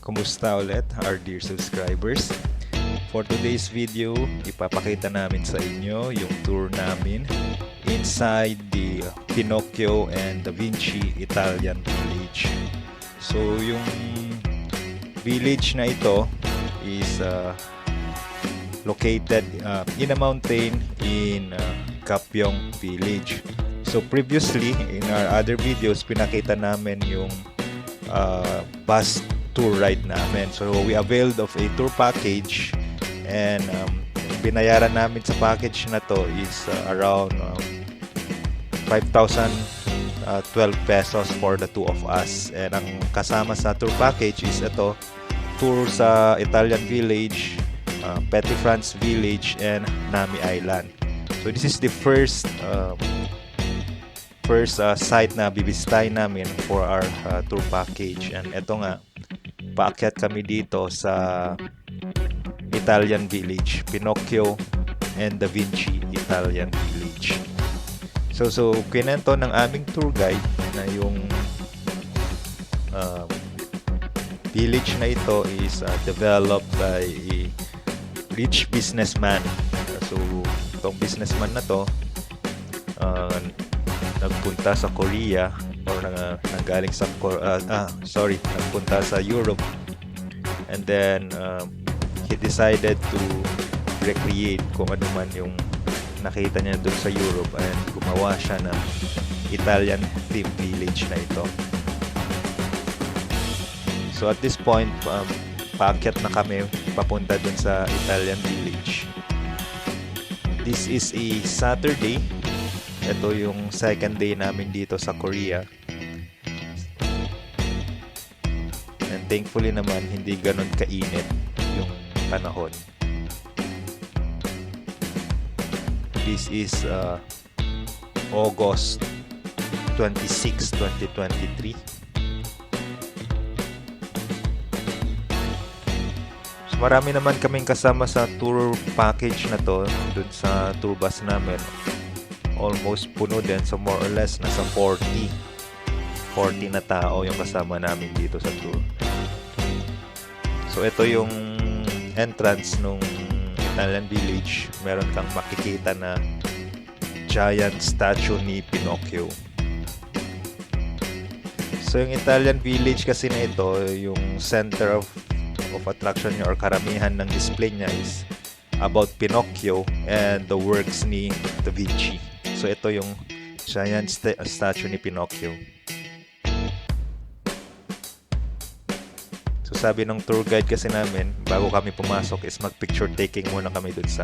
Kumusta ulit our dear subscribers? For today's video, ipapakita namin sa inyo yung tour namin inside the Pinocchio and Da Vinci Italian Village. So yung village na ito is located in a mountain in Kapyong Village. So previously, in our other videos, pinakita namin yung bus tour ride namin. So we availed of a tour package and binayaran namin sa package na to is around 5,012 pesos for the two of us. And ang kasama sa tour package is ito, tour sa Italian Village, Petit France Village, and Nami Island. So this is the first site na bibisitahin namin for our tour package. And ito nga, paakyat kami dito sa Italian Village, Pinocchio and Da Vinci Italian Village. So kinento ng aming tour guide na yung village na ito is developed by a rich businessman. So itong businessman na to nagpunta sa Korea or nanggaling sa nagpunta sa Europe, and then he decided to recreate kung ano man yung nakita niya doon sa Europe, and gumawa siya ng Italian theme village na ito. So at this point, paakyat na kami papunta doon sa Italian Village. This is a Saturday. Ito yung second day namin dito sa Korea. And thankfully naman, hindi ganun kainit yung panahon. This is August 26, 2023. So, marami naman kaming kasama sa tour package na to, dun sa tour bus namin. Almost puno din, so more or less nasa 40 na tao yung kasama namin dito sa tour. So ito yung entrance nung Italian Village. Meron kang makikita na giant statue ni Pinocchio. So yung Italian Village kasi na ito, yung center of attraction niya or karamihan ng display niya is about Pinocchio and the works ni Da Vinci. So ito yung giant statue ni Pinocchio. So sabi ng tour guide kasi namin, bago kami pumasok is mag-picture taking muna kami dun sa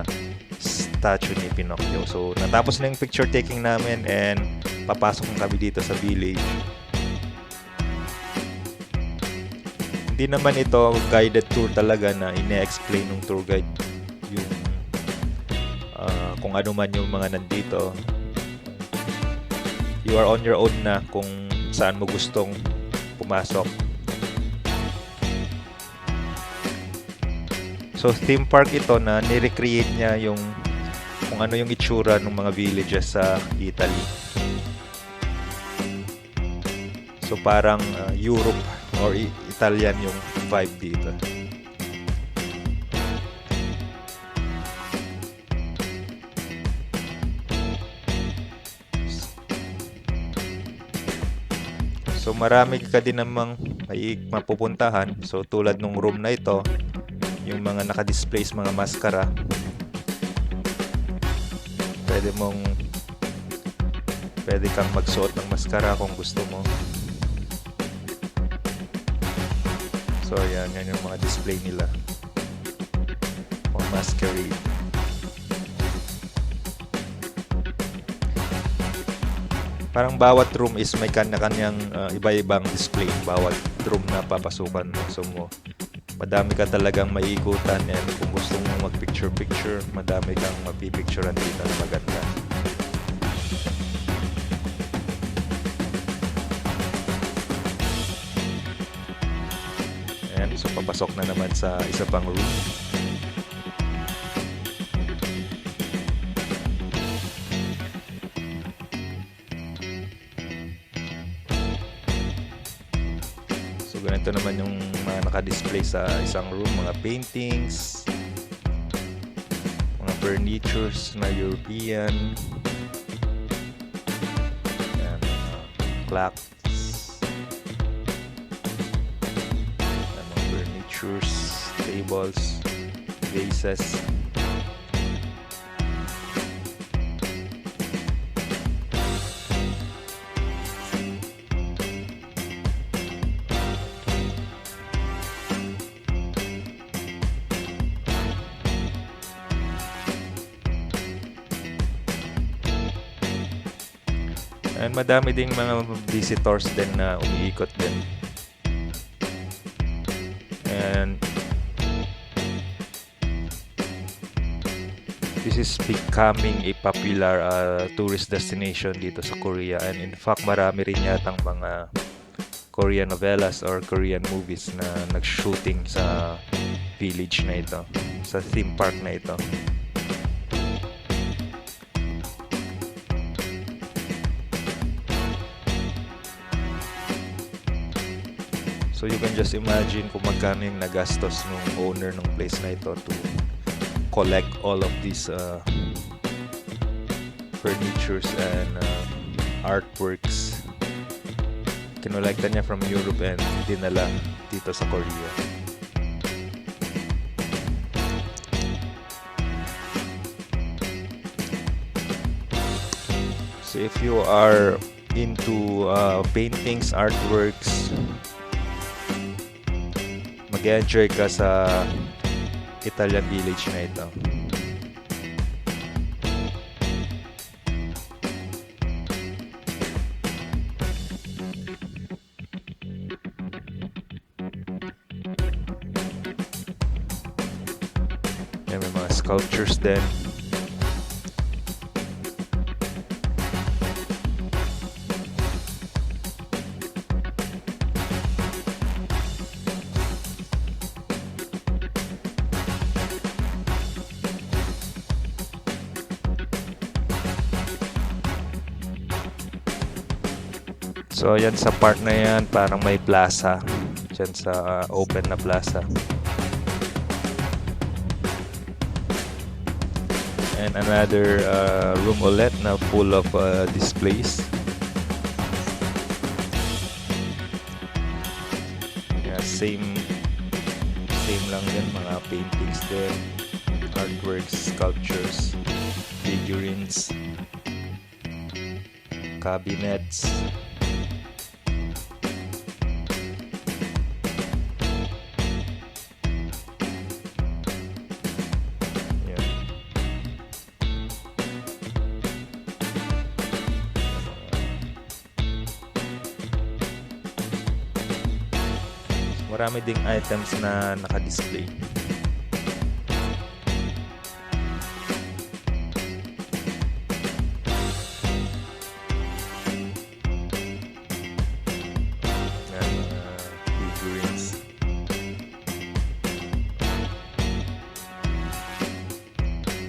statue ni Pinocchio. So natapos na yung picture taking namin and papasok na kami dito sa village. Hindi naman ito guided tour talaga na ine-explain ng tour guide yung kung ano man yung mga nandito. You are on your own na kung saan mo gustong pumasok. So theme park ito na ni-recreate niya yung kung ano yung itsura ng mga villages sa Italy. So parang Europe or Italian yung vibe dito. So marami ka din namang mapupuntahan. So tulad nung room na ito, yung mga naka-display mga maskara, pwede kang magsuot ng maskara kung gusto mo. So yan yung mga display nila for masquerade. Parang bawat room is may kanya-kanyang iba-ibang display. Bawat room na papasukan mo. So madami ka talagang maiikutan, and kung gusto mo mag-picture-picture, madami kang mapipicturean dito na maganda. Ayan, so papasok na naman sa isa pang room. So ganito naman yung mga naka-display sa isang room, mga paintings, mga furnitures na European, yan, clocks, yan, mga furnitures, tables, vases. And madami ding mga visitors din na umiikot din. And this is becoming a popular tourist destination dito sa Korea. And in fact, marami rin yatang mga Korean novelas or Korean movies na nag-shooting sa village na ito, sa theme park na ito. So you can just imagine kung magkano yung nagastos ng owner ng place na ito to collect all of these furnitures and artworks. Kinolekta niya from Europe and dinala dito sa Korea. So if you are into paintings, artworks, mag-enjoy ka sa Italian village na ito. Yan, may mga sculptures din. So yan sa part na yan, parang may plaza dyan sa open na plaza. And another room ulit na full of displays. Yeah, same lang din, mga paintings din, artworks, sculptures, figurines, cabinets. Marami ding items na naka-display. Yan, mga figurines.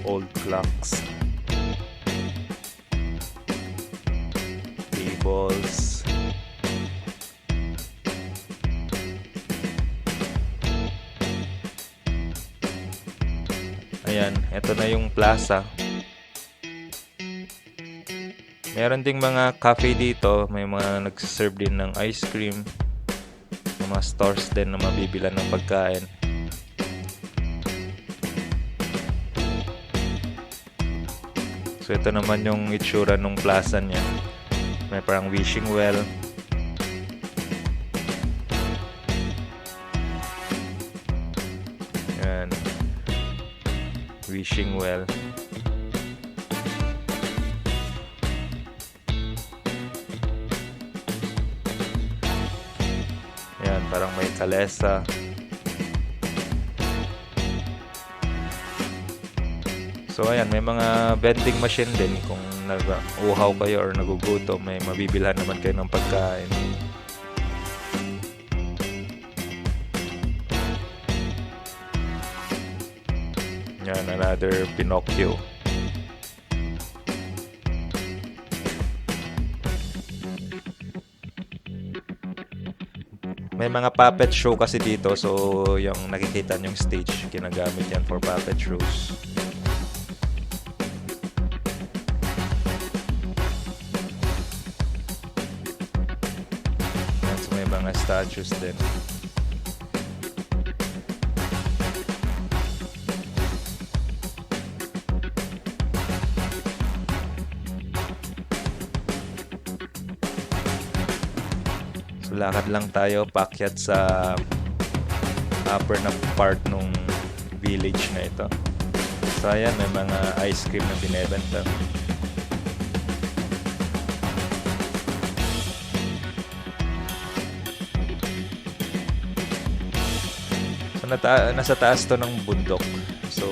Old clocks. Tables. Ayan, ito na yung plaza. Meron ding mga cafe dito, may mga nagsiserve din ng ice cream, may mga stores din na mabibilan ng pagkain. So ito naman yung itsura ng plaza niya. May parang wishing well. Ayan. Wishing well. Ayan, parang may kalesa. So ayan, may mga vending machine din kung nag-uhaw kayo or nagugutom, may mabibilhan naman kayo ng pagkain. Yan, another Pinocchio. May mga puppet show kasi dito, so yung nakikita yung stage, ginagamit yan for puppet shows. Yan, so may mga statues din. So lakad lang tayo paakyat sa upper na part nung village na ito. So ayan, may mga ice cream na binebenta. So nasa taas to ng bundok. So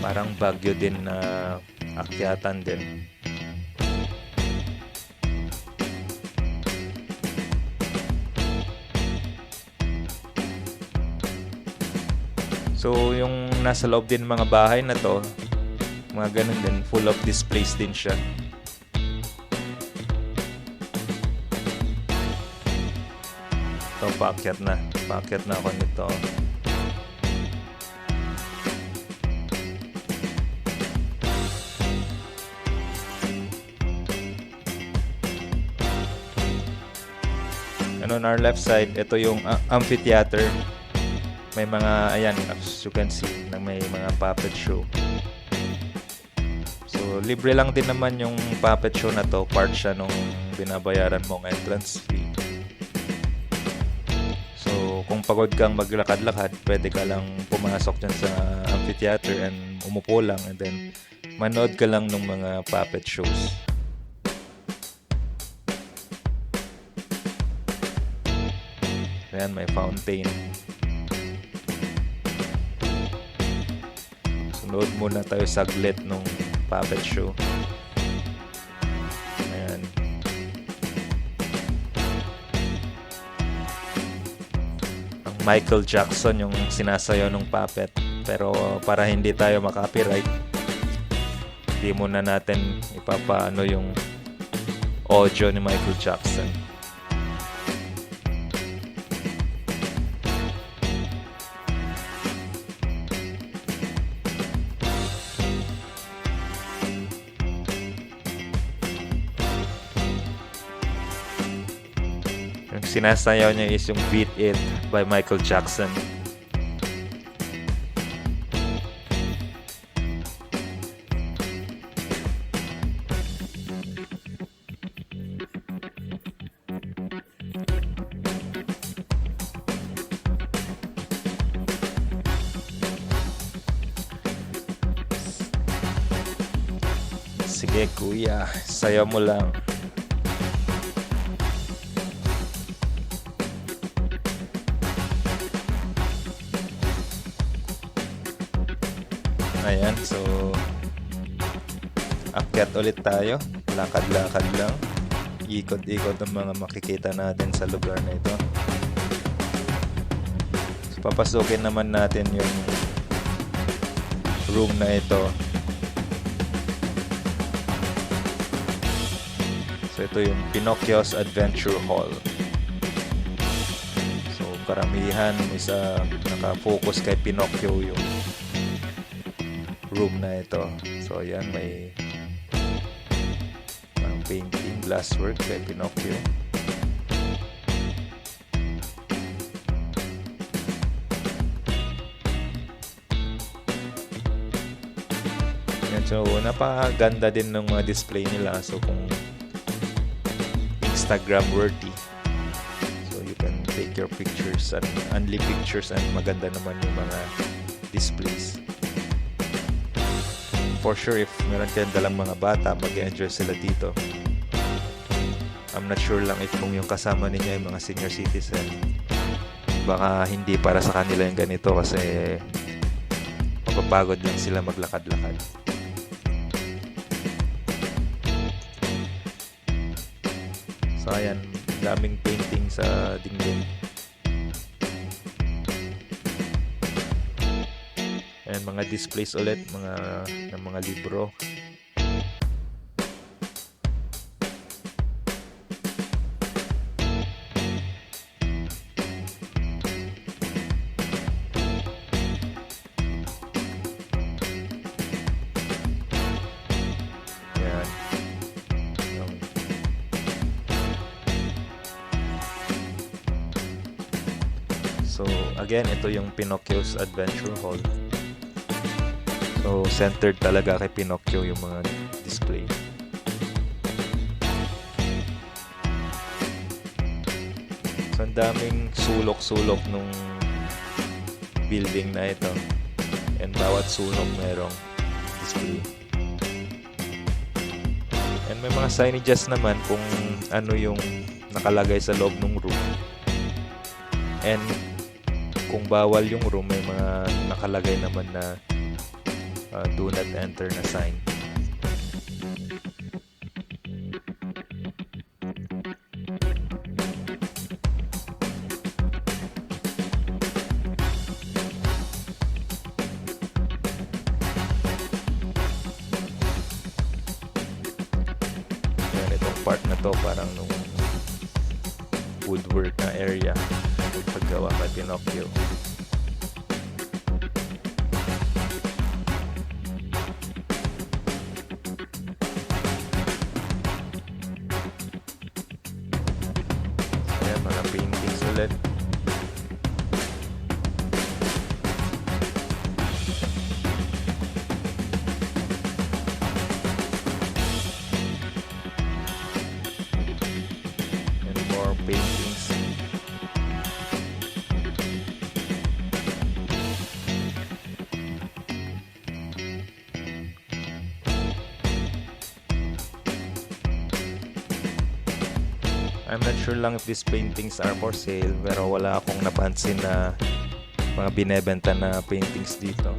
parang Baguio din na akyatan din. So yung nasa loob din mga bahay na to, mga ganun din, full of displays din siya. Ito, paakyat na ako nito. And on our left side, ito yung amphitheater. May mga, ayan, as you can see, na may mga puppet show. So, libre lang din naman yung puppet show na to. Part siya nung binabayaran mong entrance fee. So, kung pagod kang maglakad-lakad, pwede ka lang pumasok dyan sa amphitheater and umupo lang and then manood ka lang ng mga puppet shows. Ayan, may fountain. Sunod muna tayo saglit nung puppet show. Ayan. Ang Michael Jackson yung sinasayaw ng puppet. Pero para hindi tayo makapiright, hindi muna natin ipapaano yung audio ni Michael Jackson. Yung sinasayaw niya is yung Beat It by Michael Jackson. Sige kuya, sayaw mo lang. Ayan, so akyat ulit tayo. Lakad-lakad lang. Ikot-ikot ang mga makikita natin sa lugar na ito. So, papasukin naman natin yung room na ito. So ito yung Pinocchio's Adventure Hall. So karamihan is nakafocus kay Pinocchio yung room na ito. So ayan, may painting, glasswork kay Pinocchio. Ayan, so napakaganda din ng mga display nila. So kung Instagram worthy, so you can take your pictures and only pictures, and maganda naman yung mga displays. For sure, if meron kayong dalang mga bata, mag-enjoy sila dito. I'm not sure lang if kung yung kasama ninyo ay mga senior citizen, baka hindi para sa kanila yung ganito kasi mapapagod lang sila maglakad-lakad. So ayan, daming painting sa dingding. Ayan, mga displays ulit, ng mga libro. So again, ito yung Pinocchio's Adventure Hall. So centered talaga kay Pinocchio yung mga display. So ang daming sulok-sulok nung building na ito. And bawat sulok merong display. And may mga signages naman kung ano yung nakalagay sa loob ng room. And kung bawal yung room, may mga nakalagay naman na do not enter na sign. Yan, itong part na to parang nung woodwork na area paggawa kay Pinocchio. Ayan, mga paintings ulit. And more paintings. I'm not sure lang if these paintings are for sale, pero wala akong napansin na mga binebenta na paintings dito.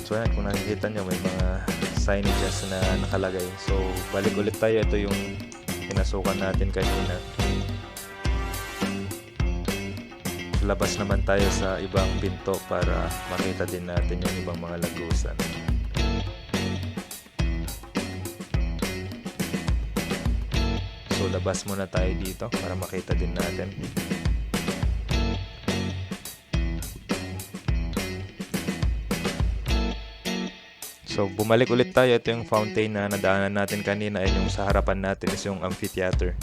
So yan, kung nakikita nyo, may mga signages na nakalagay. So balik ulit tayo, ito yung pinasukan natin kanina. Labas naman tayo sa ibang pinto para makita din natin yung ibang mga lagusan. So labas muna tayo dito para makita din natin. So bumalik ulit tayo, ito yung fountain na nadaanan natin kanina, ay yung sa harapan natin is yung amphitheater.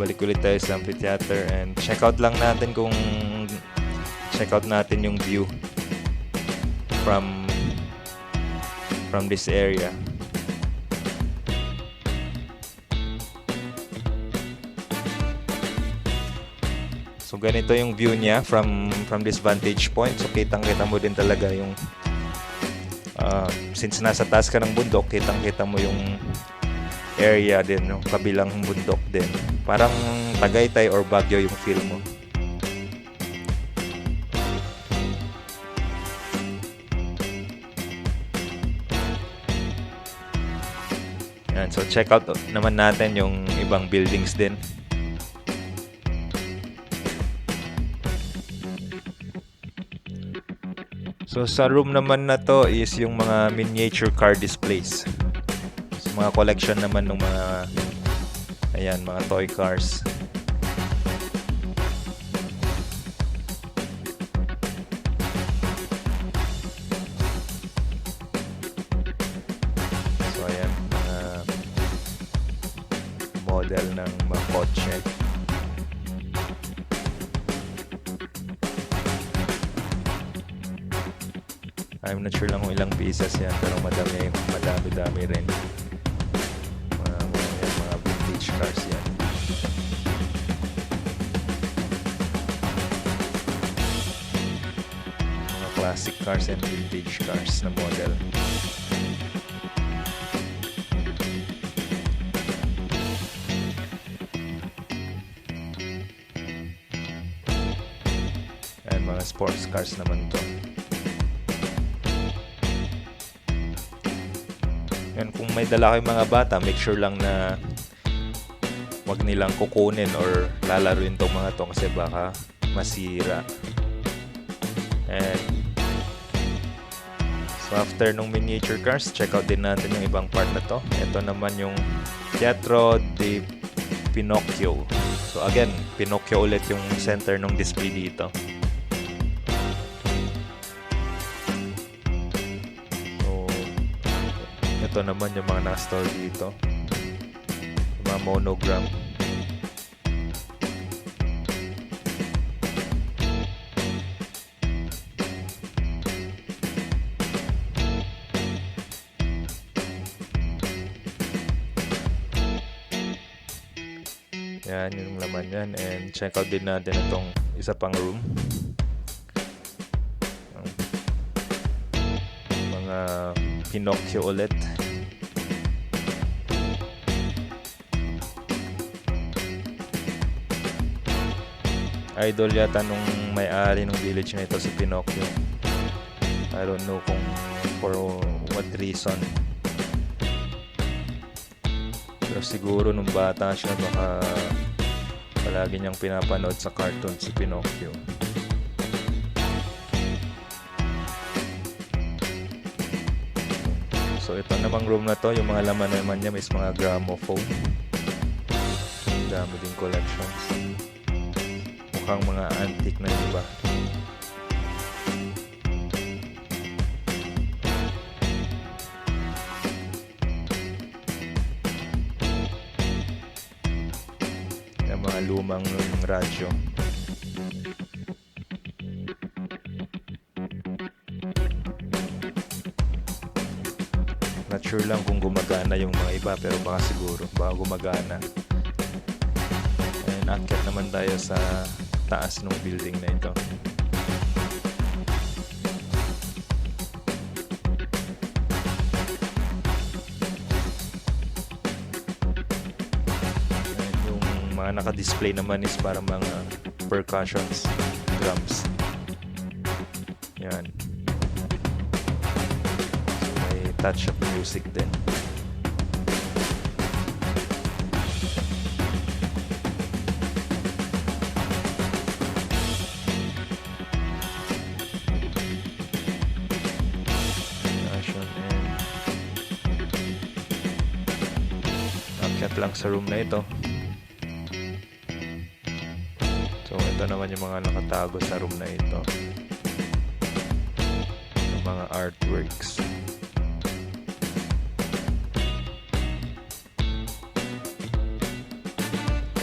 Balik ulit tayo sa amphitheater and check out natin yung view from this area. So ganito yung view niya from this vantage point. So kitang-kita mo din talaga yung since nasa taas ka ng bundok, kitang-kita mo yung area din, yung kabilang bundok din. Parang Tagaytay or Baguio yung feel mo. Yan, so check out naman natin yung ibang buildings din. So sa room naman na to is yung mga miniature car displays. So, mga collection naman ng mga mga toy cars. So ayan, mga model ng mga kotse. I'm not sure lang kung ilang pieces yan, pero madami rin. Mga vintage cars yan. Mga classic cars and vintage cars na model. And mga sports cars naman to. Yan, kung may dala kayong mga bata, make sure lang na wag nilang kukunin or lalaruin tong mga to kasi baka masira. And so So after nung miniature cars, check out din natin yung ibang part na to. Ito naman yung Teatro di Pinocchio. So again, Pinocchio ulit yung center ng display dito. So ito naman yung mga naka-store dito. Yung mga monogram. Yan yung laman yan. And check out din natin itong isa pang room. Mga Pinocchio ulit. Idol yata nung may-ari ng village na ito si Pinocchio. I don't know kung for what reason. Pero siguro nung bata siya baka palagi niyang pinapanood sa cartoon si Pinocchio. So ito namang room na to, yung mga laman naman niya is mga gramophone. Dami din collections. Mukhang mga antique na yung iba. Mga lumang radyo. Not sure lang kung gumagana yung mga iba, pero baka siguro, baka gumagana. And akyat naman tayo sa taas ng building na ito. Mga naka-display naman is para mga percussions, drums. Yan. So, may touch of music din. Akyat lang sa room na ito. So ito naman yung mga nakatago sa room na ito. Yung mga artworks.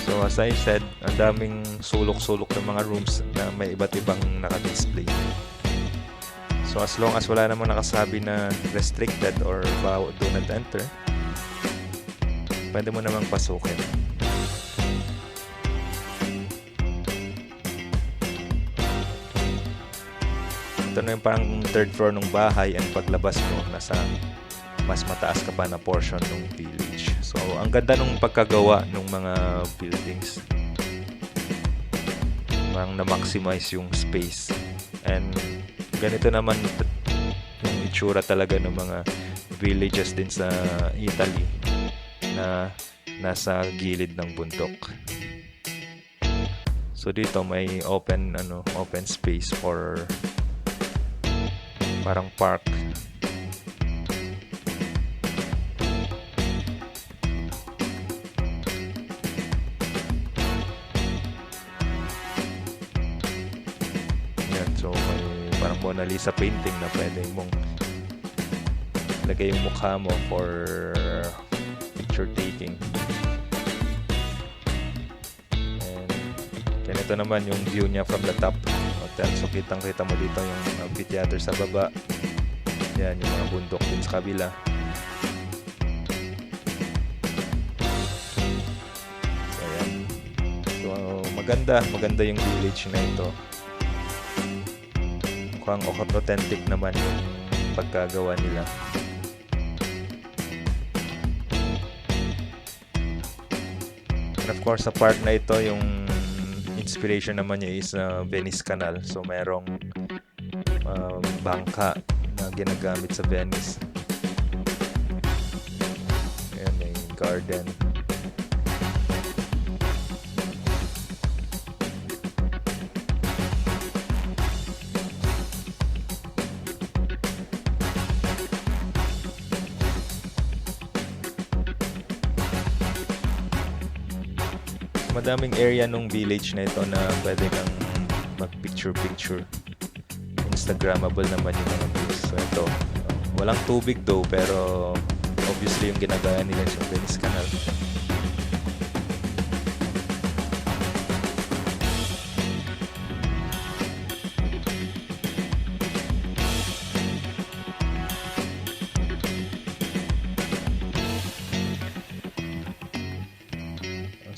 So as I said, ang daming sulok-sulok ng mga rooms na may iba't ibang naka-display. So as long as wala namang nakasabi na restricted or do not enter, pwede mo namang pasukin. Ito na yung parang third floor ng bahay, and paglabas mo, nasa mas mataas ka pa na portion ng village. So, ang ganda nung pagkagawa ng mga buildings. Parang na-maximize yung space. And ganito naman yung itsura talaga ng mga villages din sa Italy na nasa gilid ng bundok. So dito may open space for parang park. Yan, so may parang Mona Lisa painting na pwede mong lagay yung mukha mo for picture taking. And ganito naman yung view niya from the top hotel. So kitang-kita mo dito yung amphitheater sa baba. Yan, yung mga bundok din sa kabila. So yan. So maganda yung village na ito. Mukhang authentic naman yung pagkagawa nila. And of course, sa part na ito, yung inspiration naman niya is Venice Canal. So mayroong bangka na ginagamit sa Venice. Ayan, may garden. Madaming area nung village na ito na pwede kang mag-picture-picture. Instagrammable naman yung mga views. So ito, walang tubig though, pero obviously yung ginagaya nila sa Venice Canal.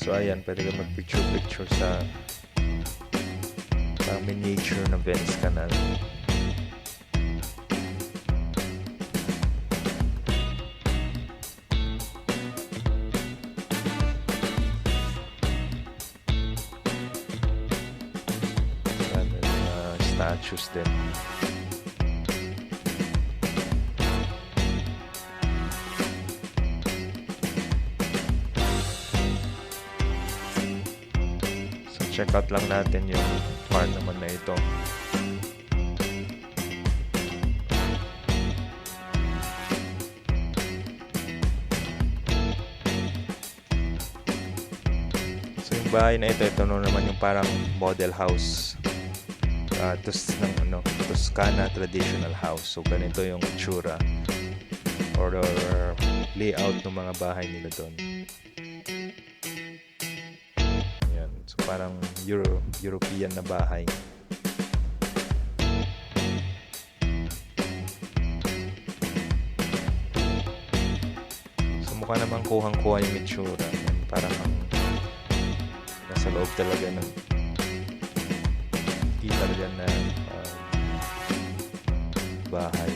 So ayan, pwede ka mag-picture-picture sa miniature ng Venice Canal. Statues din. So check out lang natin yung part naman na ito. So yung bahay na ito naman yung parang model house. Toscana traditional house. So ganito yung itsura or layout ng mga bahay nila doon. Ayan. So parang European na bahay. So mukha namang kuhang-kuha yung itsura. Parang nasa loob talaga ng kita dyan na bahay.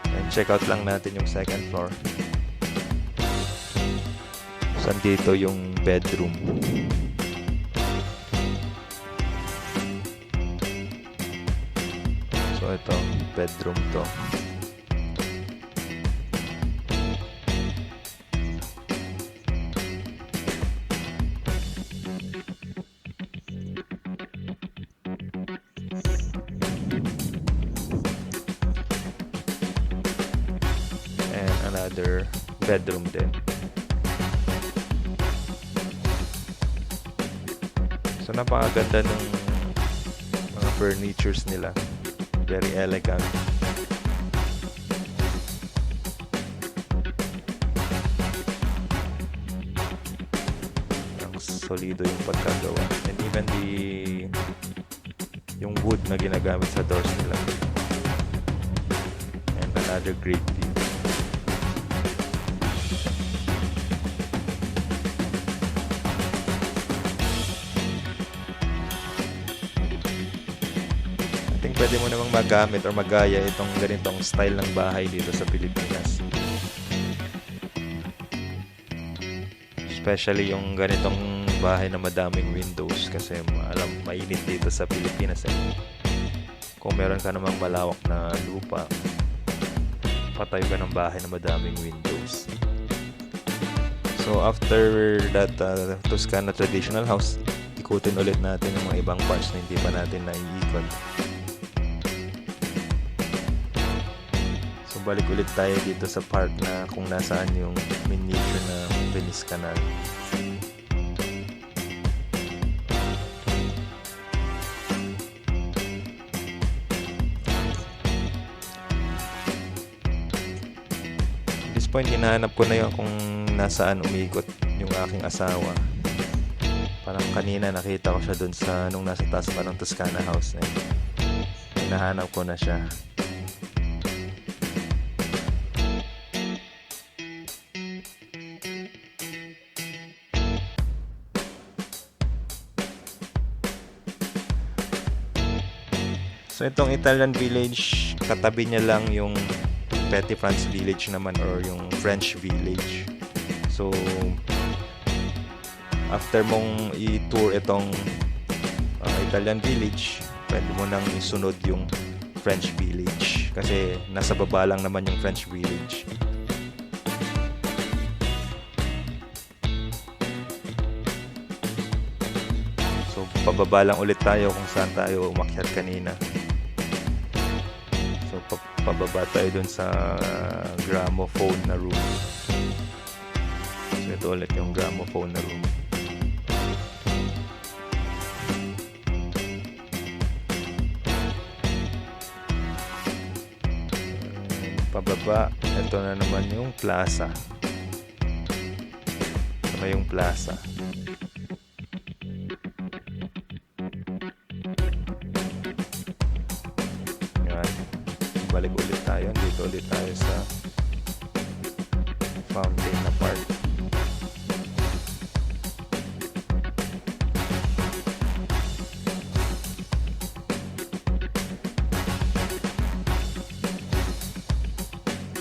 And check out lang natin yung second floor. Saan dito yung bedroom. So ito, bedroom to. And another bedroom din. So napakaganda ng mga furnitures nila. Very elegant. Ang solido yung pagkagawa. And even yung wood na ginagamit sa doors nila. And another great view. Pwede mo namang magamit or magaya itong ganitong style ng bahay dito sa Pilipinas. Especially yung ganitong bahay na madaming windows kasi mainit dito sa Pilipinas eh. Kung meron ka namang malawak na lupa, patayo ka ng bahay na madaming windows. So after that Toscana traditional house, ikutin ulit natin yung mga ibang parts na hindi pa natin naiikot. Balik ulit tayo dito sa park na kung nasaan yung miniature na Venice Canal. At this point, hinahanap ko na yung kung nasaan umiikot yung aking asawa. Parang kanina nakita ko siya dun sa nung nasa taas pa ng Toscana house. Hinahanap ko na siya. So itong Italian village, katabi niya lang yung Petit France village naman or yung French village. So after mong i-tour itong Italian village, pwede mo nang isunod yung French village kasi nasa baba lang naman yung French village. pababa lang ulit tayo kung saan tayo umakyat kanina. So pababa tayo dun sa gramophone na room. So ito ulit yung gramophone na room. Pababa, ito na naman yung plaza. Ito na yung plaza. Yan. Balik ulit tayo. Dito ulit tayo sa fountain na part.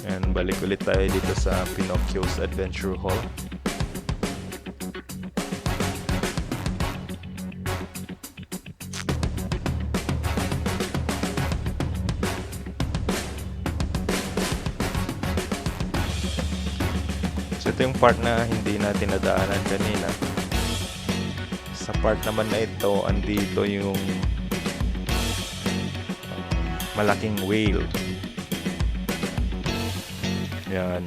And balik ulit tayo dito sa Pinocchio's Adventure Hall. So ito yung part na hindi natin nadaanan kanina. Sa part naman na ito, andito yung malaking whale. Yan,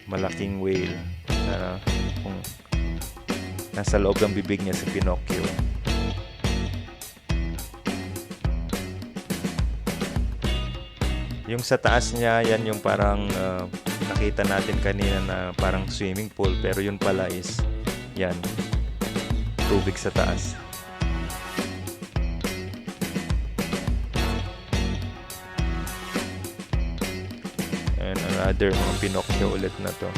malaking whale na kung nasa loob ng bibig niya si Pinocchio. Yung sa taas niya, yan yung parang nakita natin kanina na parang swimming pool, pero yun pala is yan, tubig sa taas. And another mga Pinocchio ulit na to.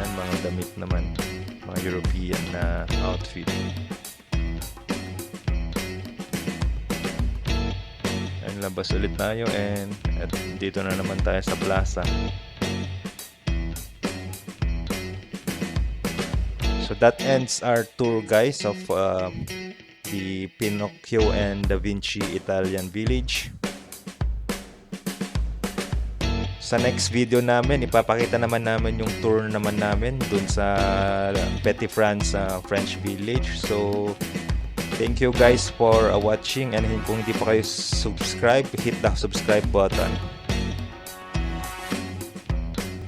And mga damit naman, mga European na outfit. And labas ulit tayo, and at dito na naman tayo sa plaza. So that ends our tour, guys, of the Pinocchio and Da Vinci Italian Village. Sa next video namin, ipapakita naman namin yung tour naman namin dun sa Petit France French Village. So thank you guys for watching, and kung hindi pa kayo subscribe, hit the subscribe button.